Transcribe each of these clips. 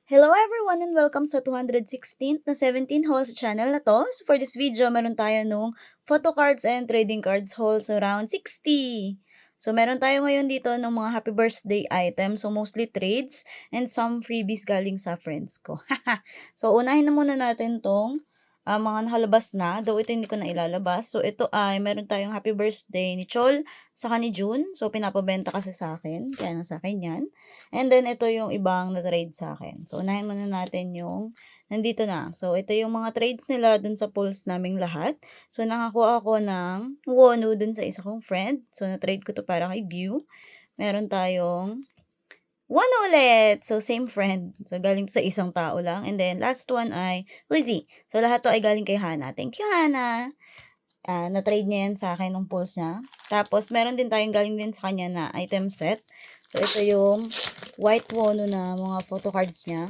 Hello everyone and welcome sa 216th na 17 hauls channel na to. So for this video, meron tayo nung photo cards and trading cards hauls around 60. So meron tayo ngayon dito ng mga happy birthday items. So mostly trades and some freebies galing sa friends ko. So unahin na muna natin tong mga nakalabas na. Though ito hindi ko na ilalabas. So ito ay meron tayong happy birthday ni Chol saka ni June. So pinapabenta kasi sa akin. Kaya na sa akin yan. And then, ito yung ibang na-trade sa akin. So, unahin muna natin yung nandito na. So, ito yung mga trades nila dun sa pools naming lahat. So, nakakuha ako ng Wonu dun sa isa kong friend. So, na-trade ko to para kay View. Meron tayong Wonu ulit! So, same friend. So, galing to sa isang tao lang. And then, last one ay Uzi. So, lahat to ay galing kay Hana. Thank you, Hana! Na-trade niya yan sa akin ng pulse niya. Tapos, meron din tayong galing din sa kanya na item set. So, ito yung white Wono na mga photo cards niya.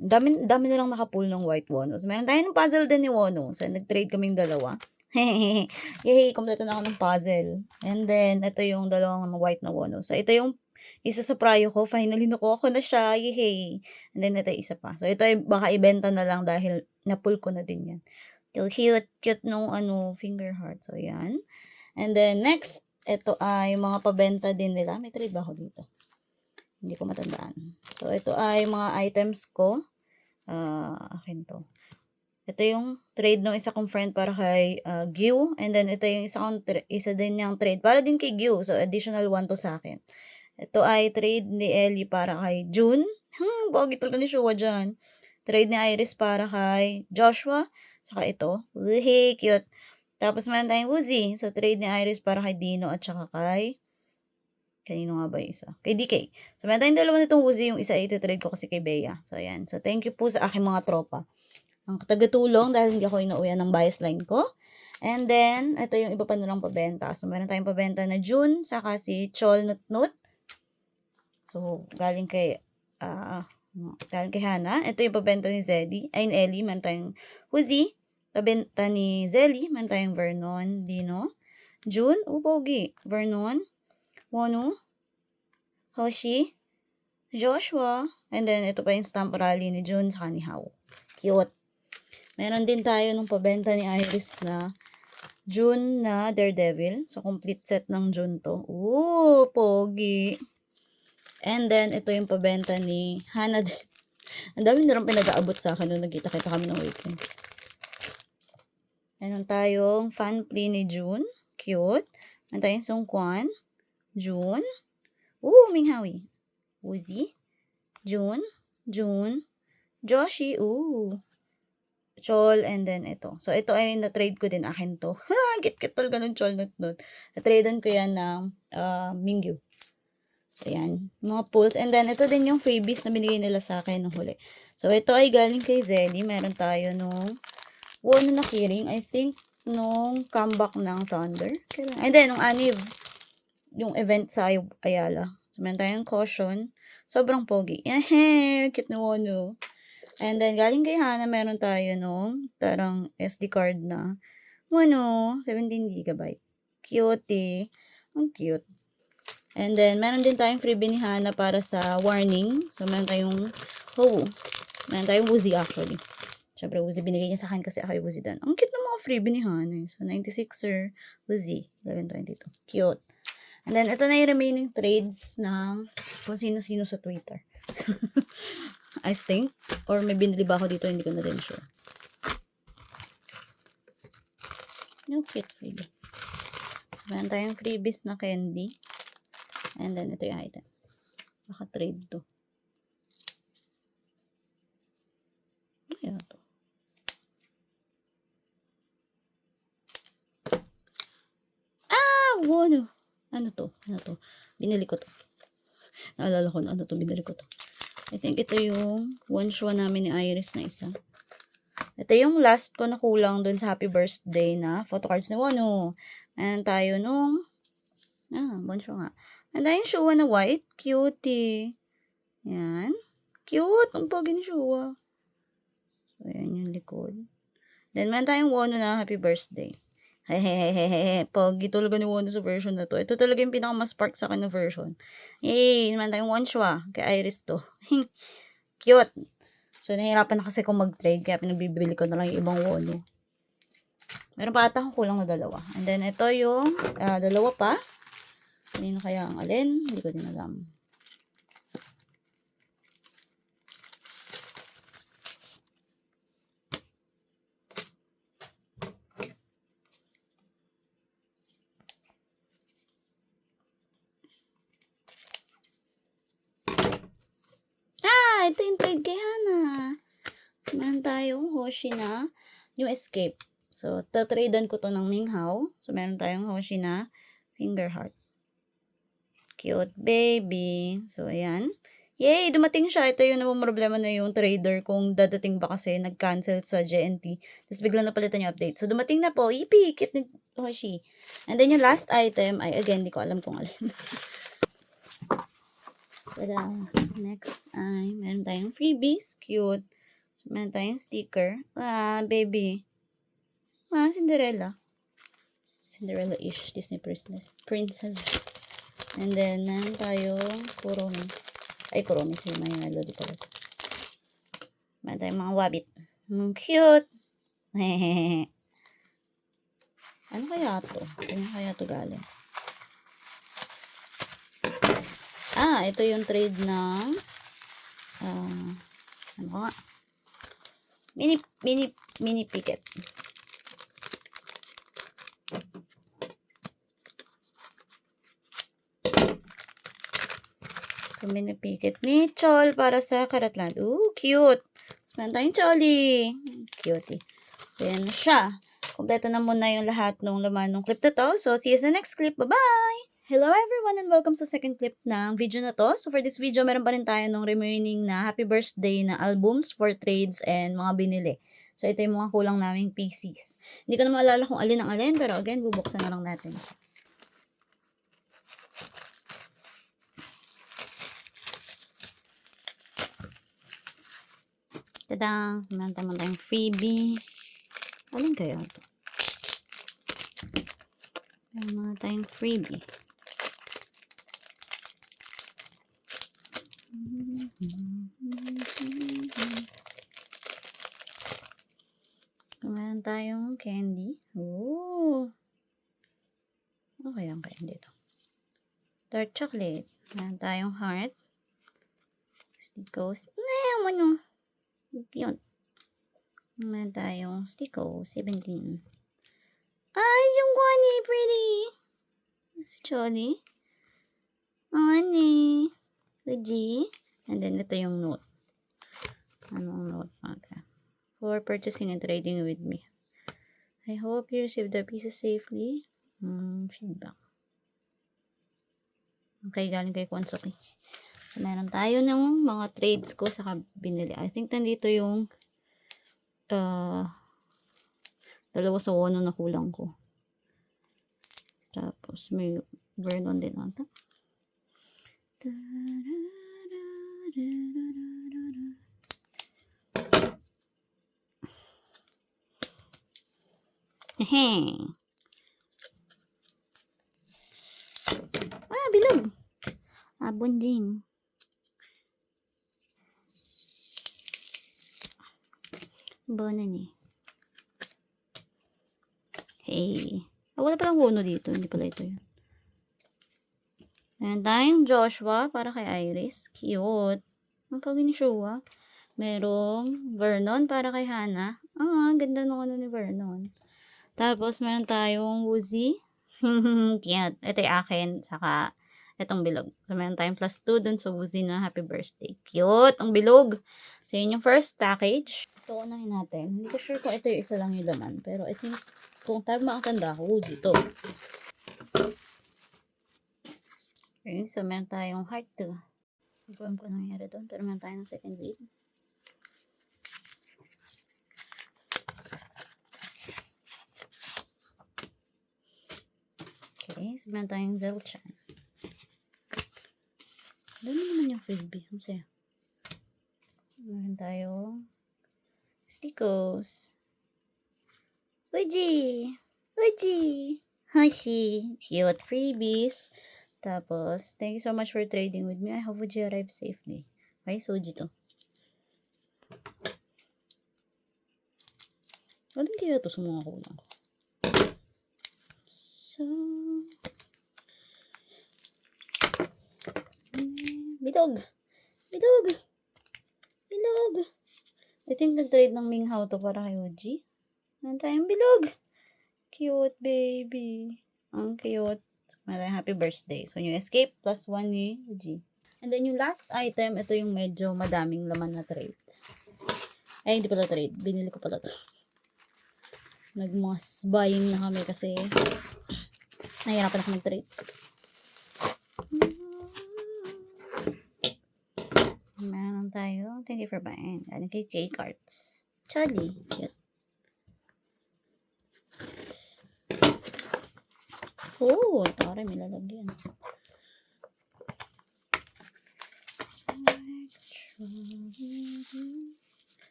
Dami nilang nakapull ng white Wono. So, meron tayong puzzle din ni Wono. So, nag-trade kaming dalawa. Yay! Kompleto na ako ng puzzle. And then, ito yung dalawang white na Wono. So, ito yung isa sa prayo ko. Finally, nakuha ko na siya. Yay! And then, ito yung isa pa. So, ito ay baka ibenta na lang dahil napull ko na din yan. So, cute nung finger heart. So, yan. And then, next, ito ay mga pabenta din nila. May trade ba ako dito? Hindi ko matandaan. So, ito ay mga items ko. Akin to. Ito yung trade ng isa kong friend para kay Gyu. And then, ito yung isa din niyang trade para din kay Gyu. So, additional 1 to sa akin. Ito ay trade ni Ellie para kay June. Pogi talaga ni Shua dyan. Trade ni Iris para kay Joshua. Saka ito. Uy, cute. Tapos meron tayong Woozy. So, trade ni Iris para kay Dino at saka kay... Kanino nga ba yung isa? Kay DK. So, meron tayong dalawa nitong Woozy. Yung isa iti-trade ko kasi kay Bea. So, ayan. So, thank you po sa aking mga tropa. Ang tagatulong dahil hindi ako inuuyan ng bias line ko. And then, ito yung iba pa nilang pabenta. So, meron tayong pabenta na June, saka si Chol Nut. So, galing kay Hana. Ito yung pabenta ni Zeddy. Ay, ni Ellie. Meron tayong Woozy. Pabenta ni Zelly. Meron tayong Vernon, Dino. June, pogi. Vernon, Wonu, Hoshi, Joshua. And then, ito pa yung stamp rally ni June sa ni Hao. Cute. Meron din tayo nung pabenta ni Iris na June na Daredevil. So, complete set ng June to. Ooh, pogi. And then, ito yung pabenta ni Hana. Ang dami na rin pinag-aabot sa akin nung nagkita-kita kami ng weekend. Meron tayong fan play ni June. Cute. Meron tayong Sungkwan. June. Minghawi. Woozy. June. Joshi. Chol, and then ito. So, ito ay na-trade ko din. Akin to. Kit-kit talaga ng Chol Nut. Na-tradean ko yan ng Mingyu. So, yan. Mga pulls. And then, ito din yung freebies na binigay nila sa akin nung huli. So, ito ay galing kay Zelly. Meron tayo nung Wono na keyring. I think, nung comeback ng Thunder. And then, nung Aniv, yung event sa Ayala. So, meron tayong caution. Sobrang pogi. Cute na Wono. And then, galing kay Hana, meron tayo nung tarang SD card na Wono, 17GB. Cute. Ang cute. And then, meron din tayong freebie ni Hana para sa warning. So, meron tayong meron tayong Woozy actually. Siyempre, Woozy binigay niya sa akin kasi ako yung Woozy dan. Ang cute ng mga freebie ni Hana. So, 96er Woozy, 1122. Cute. And then, ito na yung remaining trades ng kung sino-sino sa Twitter. I think. Or may binili ba ako dito, hindi ko na din sure. No cute freebie. So, meron tayong freebies na candy. And then, ito yung item. Baka trade to. Ano to? Wono. Ano to? Binili ko to. Naalala ko na ano to. Binili ko to. I think ito yung one shwa namin ni Iris na isa. Ito yung last ko na kulang dun sa happy birthday na photo cards ni Wono. Meron tayo nung one shwa nga. And then yung shwa na white. Cutie. Yan. Cute. Ang pogi ni shwa. So, yan yung likod. Then, meron tayong Wono na happy birthday. Hehehehe. Pogi talaga ni Wano sa version na 'to. Ito talaga yung pinaka-ma-spark sa'kin na version. Yay! Meron tayong Wanshua, kay Iris 'to. Cute. So, nahihirapan na kasi akong mag-trade kaya pinagbibili ko na lang yung ibang Wano. Meron pa ata akong kulang na 2. And then, ito yung 2 pa. Kanino kaya ang alin? Hindi ko din alam. Ito yung trade kay Hana. Meron tayong Hoshi na New Escape. So, tatradean ko to ng Minghao. So, meron tayong Hoshi na Finger Heart. Cute baby. So, ayan. Yay! Dumating siya. Ito yung problema na yung trader kung dadating ba kasi nag-cancel sa JNT. Tapos biglang napalitan yung update. So, dumating na po. Yippee! Cute ni Hoshi. And then yung last item ay, again, di ko alam kung alin. Tada! Next ay, meron tayong freebies. Cute. So, meron tayong sticker. Baby. Cinderella. Cinderella-ish. Disney princess. And then, meron tayong Kuromi. Ay, Kuromi. Si My Melody pala. Meron tayong mga wabbit. Cute. Hehehe. Ano kaya to? Ano kaya to galing? Ito yung trade ng ano nga? Mini picket. So, mini picket ni Chol para sa Karatland. Cute! So, meron tayong Cholly. Cutie. So, yan na siya. Kompleto na muna yung lahat ng laman ng clip na to. So, see you sa next clip. Bye-bye! Hello everyone and welcome sa second clip ng video na to. So, for this video, meron pa rin tayo ng remaining na happy birthday na albums for trades and mga binili. So, ito yung mga kulang naming PCs. Hindi ko na maalala kung alin ang alin, pero again, bubuksan na lang natin. Tada! Meron tayong freebie. Alin kaya ito? Meron tayong freebie. Meron tayong candy. Ano kaya ang candy ito? Dark chocolate. Meron tayong heart. Stickos. Ano? Yun. Meron tayong Stico 17. Yung Gwani, pretty. It's Cholly. Ani. Uji. And then, ito yung note. Anong note natin? For purchasing and trading with me. I hope you received the pieces safely. Feedback. Okay, galing kay Kwansuki. So, meron tayo ng mga trades ko sa binili. I think nandito yung 2 sa Wano na kulang ko. Tapos, may Vernon din ata. Bilog. Bonjing. Bonan eh. Hey. Wala palang Wono dito. Hindi pala ito yun. Meron tayong Joshua para kay Iris. Cute. Ang pagi ni Shua. Merong Vernon para kay Hana. Ganda ng ano ni Vernon. Tapos, meron tayong Woozy. Cute. Ito yung akin. Saka, itong bilog. So, meron tayong +2 dun sa Woozy na happy birthday. Cute. Ang bilog. So, yun yung first package. Ito, unahin natin. Hindi ko sure kung ito yung isa lang yung laman. Pero, I think, kung tama ang tanda ko, Woozy to. Okay, so meron tayong heart 2. Hindi ko alam kung nangyari doon. Pero meron tayong second read. Okay, so meron tayong Zero-chan. Dami naman yung freebie. Ang saya. Meron tayong Stickos. Uji! Uji! Hoshi! Cute freebies. Tapos, thank you so much for trading with me. I hope Uji arrive safely. Okay, Soji to. Alin kaya to sa mga kulang ko? So, bilog! Bilog! Bilog! I think nag-trade ng Minghao to para kay Uji. Meron tayong bilog! Cute baby. Ang cute. Meron tayong happy birthday. So, yung escape plus 1 ni Uji. And then yung last item, ito yung medyo madaming laman na trade. Ay, hindi pala trade. Binili ko pala to. Nag-mass buying na kami kasi nahihirapan ako mag-trade. Meron tayo. Thank you for buying. Galing kay K-Cards. Chali. Cute. Oh, tara, may lalagyan.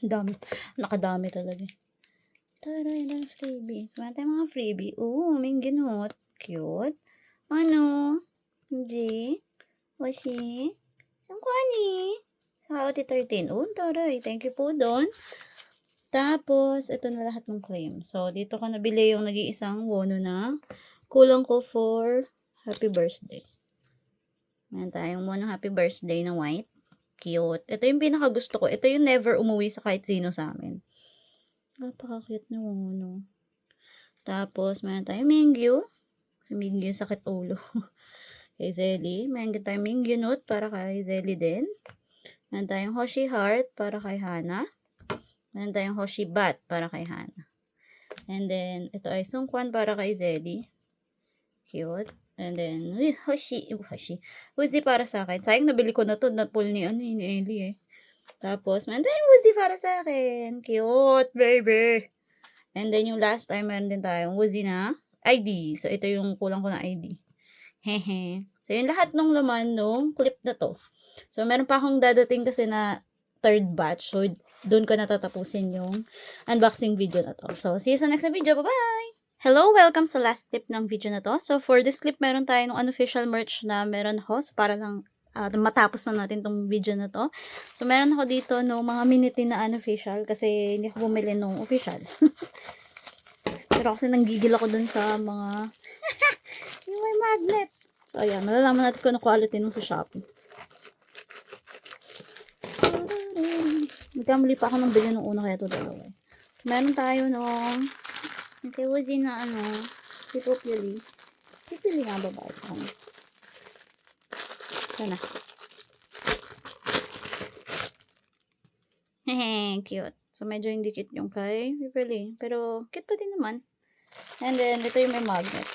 Dami. Nakadami talaga. Tara, yun ang freebies. Wala tayong mga freebie. Oo, may ginot. Cute. Ano? Hindi. Washi. Sangkwani. Sa OT13. Oh, taray. Thank you po doon. Tapos, ito na lahat ng claim. So, dito ko nabili yung nag-iisang wono na kulang ko for happy birthday. Meron tayong wono happy birthday na white. Cute. Ito yung pinakagusto ko. Ito yung never umuwi sa kahit sino sa amin. Napaka-cute na wono. Tapos, meron tayong Mingyu. Si Mingyu sakit ulo. Kay Zelly. Meron tayong Mingyu Note para kay Zelly din. Meron tayong Hoshi Heart para kay Hana. Meron tayong Hoshi Bat para kay Hana. And then, ito ay Sungkwan para kay Zelly. Cute. And then, Hoshi. Uzi para sa akin. Sayang nabili ko na to. Na-pull ni Ellie eh. Tapos, meron tayong Uzi para sa akin. Cute, baby. And then, yung last time, meron din tayong Uzi na ID. So, ito yung kulang ko na ID. Hehe. So, yung lahat ng laman nung clip na to. So, meron pa akong dadating kasi na third batch. So, doon ko natatapusin yung unboxing video na to. So, see you sa next video. Bye-bye! Hello! Welcome sa last clip ng video na to. So, for this clip, meron tayo ng unofficial merch na meron ako. So, para lang matapos na natin tong video na to. So, meron ako dito no mga minute na unofficial kasi hindi ako bumili nung official. Pero kasi nanggigil ako dun sa mga yung may magnet. So, ayan. Malalaman natin kung ano quality nung sa Shopee. Nagkamali pa ako ng bili nung una kaya ito dalawa. Meron tayo nung kay Uzi na si Populi. Si Populi nga babae pa kami. Ito na. Hehe, cute. So, medyo hindi cute yung kay Populi. Pero, cute pa din naman. And then, ito yung may magnet.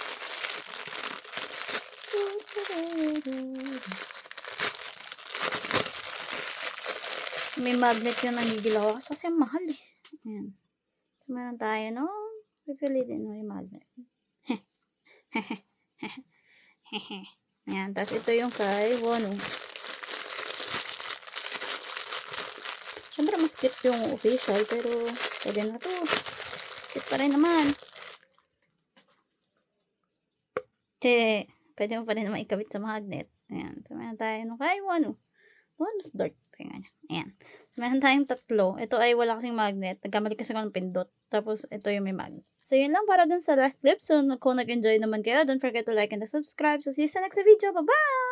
May magnet yung nangigilaw kasi mahal eh. Ayan. So, meron tayo no? Pipili din no yung magnet. Ayan. Tapos ito yung kay Wono. Siyempre mas cute yung official pero pwede na to. Cute pa rin naman. Pwede mo pa rin naman ikabit sa magnet. Ayan. So, meron tayo no kay Wono. Mas dark. Tingnan nyo. Ayan. Meron tayong tatlo. Ito ay wala kasing magnet. Nagkamali kasi ako ng pindot. Tapos, ito yung may magnet. So, yun lang para dun sa last clip. So, kung nag-enjoy naman kayo, don't forget to like and to subscribe. So, see you sa next video. Bye-bye!